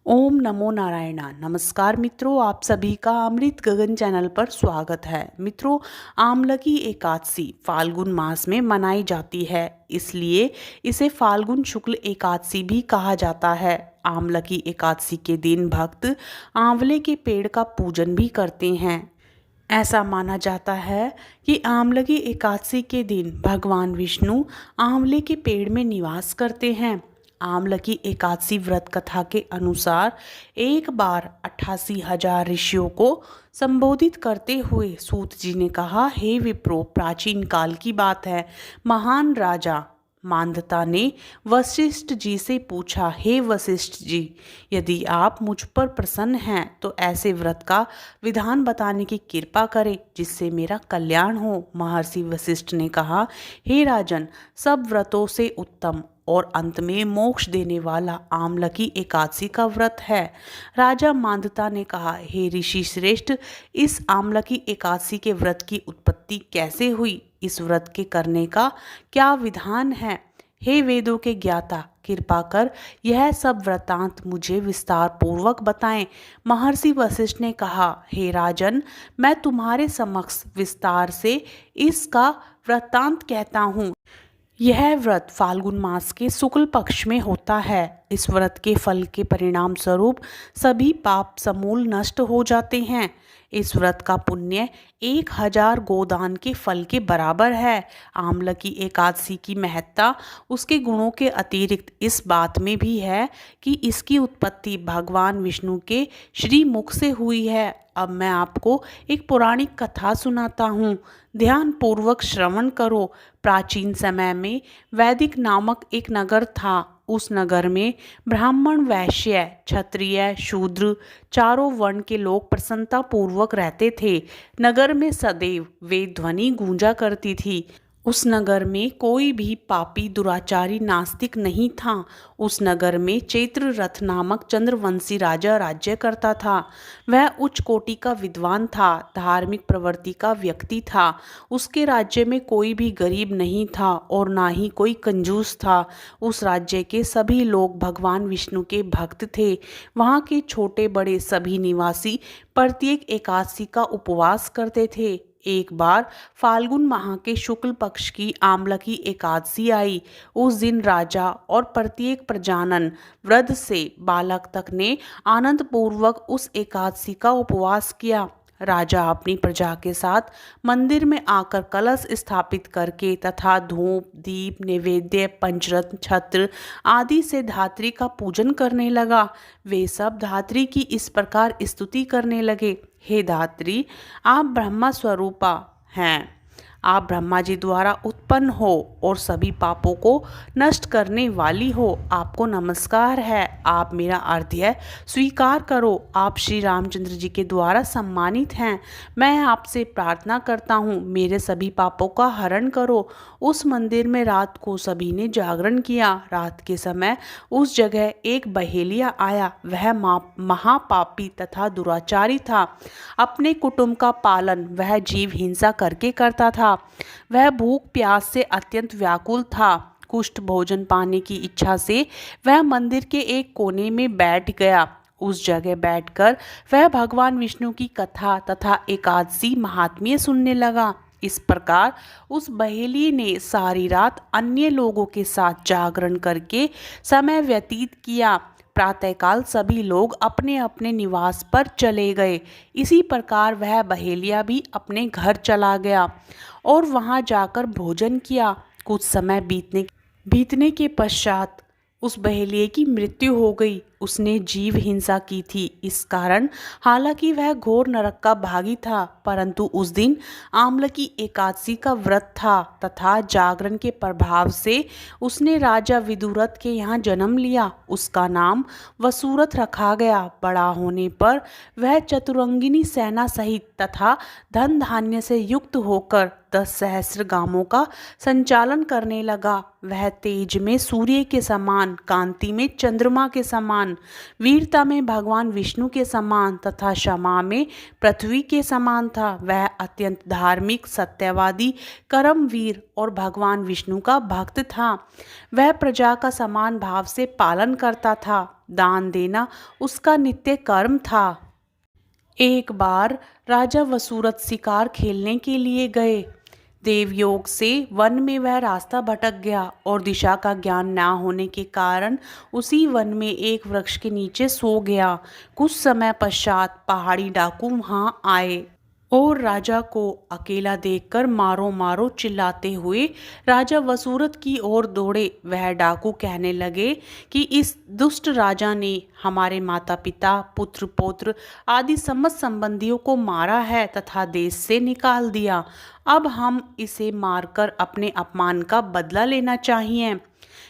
ओम नमो नारायणा। नमस्कार मित्रों, आप सभी का अमृत गगन चैनल पर स्वागत है। मित्रों, आमलकी एकादशी फाल्गुन मास में मनाई जाती है, इसलिए इसे फाल्गुन शुक्ल एकादशी भी कहा जाता है। आमलकी एकादशी के दिन भक्त आंवले के पेड़ का पूजन भी करते हैं। ऐसा माना जाता है कि आमलकी एकादशी के दिन भगवान विष्णु आंवले के पेड़ में निवास करते हैं। आमलकी एकादशी व्रत कथा के अनुसार एक बार 88,000 ऋषियों को संबोधित करते हुए सूत जी ने कहा, हे विप्रो, प्राचीन काल की बात है, महान राजा मांधाता ने वशिष्ठ जी से पूछा, हे वशिष्ठ जी, यदि आप मुझ पर प्रसन्न हैं तो ऐसे व्रत का विधान बताने की कृपा करें जिससे मेरा कल्याण हो। महर्षि वशिष्ठ ने कहा, हे राजन, सब व्रतों से उत्तम और अंत में मोक्ष देने वाला आमलकी एकादशी का व्रत है। राजा मांधाता ने कहा, हे ऋषि श्रेष्ठ, इस आमलकी एकादशी के व्रत की उत्पत्ति कैसे हुई? इस व्रत के करने का क्या विधान है? हे वेदों के ज्ञाता, कृपा कर यह सब वृतांत मुझे विस्तार पूर्वक बताएं। महर्षि वशिष्ठ ने कहा, हे राजन, मैं तुम्हारे समक्ष विस्तार से इसका वृतांत कहता हूँ। यह व्रत फाल्गुन मास के शुक्ल पक्ष में होता है। इस व्रत के फल के परिणाम स्वरूप सभी पाप समूल नष्ट हो जाते हैं। इस व्रत का पुण्य 1,000 गोदान के फल के बराबर है। आमलकी एकादशी की महत्ता उसके गुणों के अतिरिक्त इस बात में भी है कि इसकी उत्पत्ति भगवान विष्णु के श्री मुख से हुई है। अब मैं आपको एक पौराणिक कथा सुनाता हूँ, ध्यान पूर्वक श्रवण करो। प्राचीन समय में वैदिक नामक एक नगर था। उस नगर में ब्राह्मण, वैश्य, क्षत्रिय, शूद्र चारों वर्ण के लोग प्रसन्नता पूर्वक रहते थे। नगर में सदैव वेद ध्वनि गूंजा करती थी। उस नगर में कोई भी पापी, दुराचारी, नास्तिक नहीं था। उस नगर में चैत्ररथ नामक चंद्रवंशी राजा राज्य करता था। वह उच्च कोटि का विद्वान था, धार्मिक प्रवृत्ति का व्यक्ति था। उसके राज्य में कोई भी गरीब नहीं था और ना ही कोई कंजूस था। उस राज्य के सभी लोग भगवान विष्णु के भक्त थे। वहाँ के छोटे बड़े सभी निवासी प्रत्येक एकादशी का उपवास करते थे। एक बार फाल्गुन माह के शुक्ल पक्ष की आमलकी एकादशी आई। उस दिन राजा और प्रत्येक प्रजानन, वृद्ध से बालक तक ने आनंद पूर्वक उस एकादशी का उपवास किया। राजा अपनी प्रजा के साथ मंदिर में आकर कलश स्थापित करके तथा धूप, दीप, नैवेद्य, पंचरत्न, छत्र आदि से धात्री का पूजन करने लगा। वे सब धात्री की इस प्रकार स्तुति करने लगे, हे धात्री, आप ब्रह्मा स्वरूपा हैं। आप ब्रह्मा जी द्वारा उत्पन्न हो और सभी पापों को नष्ट करने वाली हो। आपको नमस्कार है। आप मेरा अर्घ्य स्वीकार करो। आप श्री रामचंद्र जी के द्वारा सम्मानित हैं। मैं आपसे प्रार्थना करता हूँ, मेरे सभी पापों का हरण करो। उस मंदिर में रात को सभी ने जागरण किया। रात के समय उस जगह एक बहेलिया आया। वह महापापी तथा दुराचारी था। अपने कुटुंब का पालन वह जीव हिंसा करके करता था। वह भूख प्यास से अत्यंत व्याकुल था। कुष्ठ भोजन पाने की इच्छा से वह मंदिर के एक कोने में बैठ गया। उस जगह बैठकर वह भगवान विष्णु की कथा तथा एकादशी महात्म्य सुनने लगा। इस प्रकार उस बहेली ने सारी रात अन्य लोगों के साथ जागरण करके समय व्यतीत किया। प्रातःकाल सभी लोग अपने अपने निवास पर चले गए। इसी प्रकार वह बहेलिया भी अपने घर चला गया और वहां जाकर भोजन किया। कुछ समय बीतने के पश्चात उस बहेलिये की मृत्यु हो गई। उसने जीव हिंसा की थी। इस कारण हालांकि वह घोर नरक का भागी था, परंतु उस दिन आमलकी एकादशी का व्रत था तथा जागरण के प्रभाव से उसने राजा विदुरथ के यहाँ जन्म लिया। उसका नाम वसुरथ रखा गया। बड़ा होने पर वह चतुरंगिनी सेना सहित तथा धन धान्य से युक्त होकर 10 सहस्त्र गांवों का संचालन करने लगा। वह तेज में सूर्य के समान, कांति में चंद्रमा के समान, वीरता में भगवान विष्णु के समान तथा क्षमा में पृथ्वी के समान था। वह अत्यंत धार्मिक, सत्यवादी, कर्मवीर और भगवान विष्णु का भक्त था। वह प्रजा का समान भाव से पालन करता था। दान देना उसका नित्य कर्म था। एक बार राजा वसूरत शिकार खेलने के लिए गए। देवयोग से वन में वह रास्ता भटक गया और दिशा का ज्ञान ना होने के कारण उसी वन में एक वृक्ष के नीचे सो गया। कुछ समय पश्चात पहाड़ी डाकू वहां आए और राजा को अकेला देखकर मारो मारो चिल्लाते हुए राजा वसूरत की ओर दौड़े। वह डाकू कहने लगे कि इस दुष्ट राजा ने हमारे माता पिता, पुत्र पौत्र आदि समस्त संबंधियों को मारा है तथा देश से निकाल दिया। अब हम इसे मारकर अपने अपमान का बदला लेना चाहिए।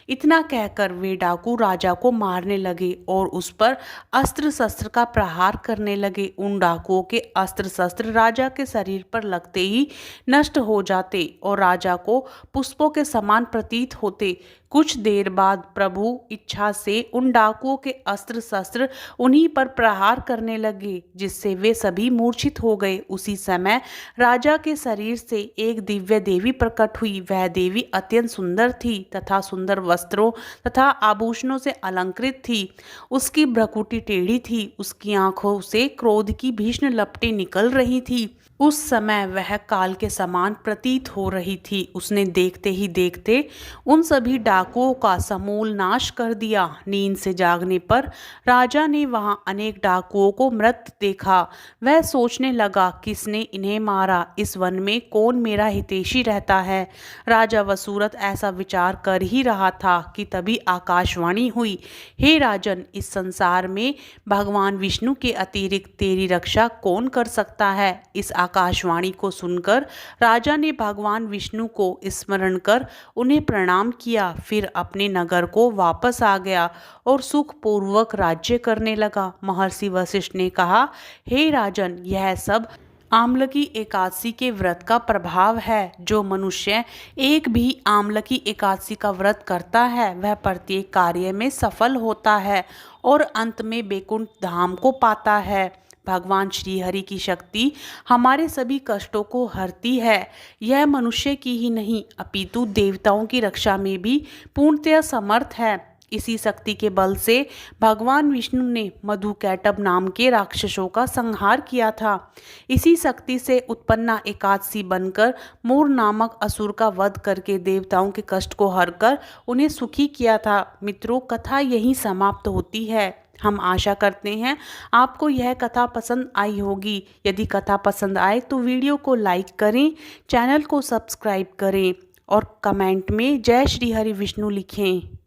इतना कहकर वे डाकू राजा को मारने लगे और उस पर अस्त्र शस्त्र का प्रहार करने लगे। उन डाकुओं के अस्त्र शस्त्र राजा के शरीर पर लगते ही नष्ट हो जाते और राजा को पुष्पों के समान प्रतीत होते। कुछ देर बाद प्रभु इच्छा से उन डाकुओं के अस्त्र शस्त्र उन्हीं पर प्रहार करने लगे, जिससे वे सभी मूर्छित हो गए। उसी समय राजा के शरीर से एक दिव्य देवी प्रकट हुई। वह देवी अत्यंत सुंदर थी तथा सुंदर वस्त्रों तथा आभूषणों से अलंकृत थी। उसकी भ्रुकुटी टेढ़ी थी, उसकी आंखों से क्रोध की भीषण लपटें निकल रही थी। उस समय वह काल के समान प्रतीत हो रही थी। उसने देखते ही देखते उन सभी डाकुओं का समूल नाश कर दिया। नींद से जागने पर राजा ने वहां अनेक डाकुओं को मृत देखा। वह सोचने लगा, किसने इन्हें मारा? इस वन में कौन मेरा हितैषी रहता है? राजा वसूरत ऐसा विचार कर ही रहा था कि तभी आकाशवाणी हुई, हे राजन, इस संसार में भगवान विष्णु के अतिरिक्त तेरी रक्षा कौन कर सकता है? इस आकाशवाणी को सुनकर राजा ने भगवान विष्णु को स्मरण कर उन्हें प्रणाम किया। फिर अपने नगर को वापस आ गया और सुखपूर्वक राज्य करने लगा। महर्षि वशिष्ठ ने कहा, हे राजन, यह सब आमलकी एकादशी के व्रत का प्रभाव है। जो मनुष्य एक भी आमलकी एकादशी का व्रत करता है वह प्रत्येक कार्य में सफल होता है और अंत में वैकुंठ धाम को पाता है। भगवान श्री हरि की शक्ति हमारे सभी कष्टों को हरती है। यह मनुष्य की ही नहीं अपितु देवताओं की रक्षा में भी पूर्णतया समर्थ है। इसी शक्ति के बल से भगवान विष्णु ने मधुकैटभ नाम के राक्षसों का संहार किया था। इसी शक्ति से उत्पन्ना एकादशी बनकर मोर नामक असुर का वध करके देवताओं के कष्ट को हरकर उन्हें सुखी किया था। मित्रों, कथा यहीं समाप्त होती है। हम आशा करते हैं आपको यह कथा पसंद आई होगी। यदि कथा पसंद आए तो वीडियो को लाइक करें, चैनल को सब्सक्राइब करें और कमेंट में जय श्री हरि विष्णु लिखें।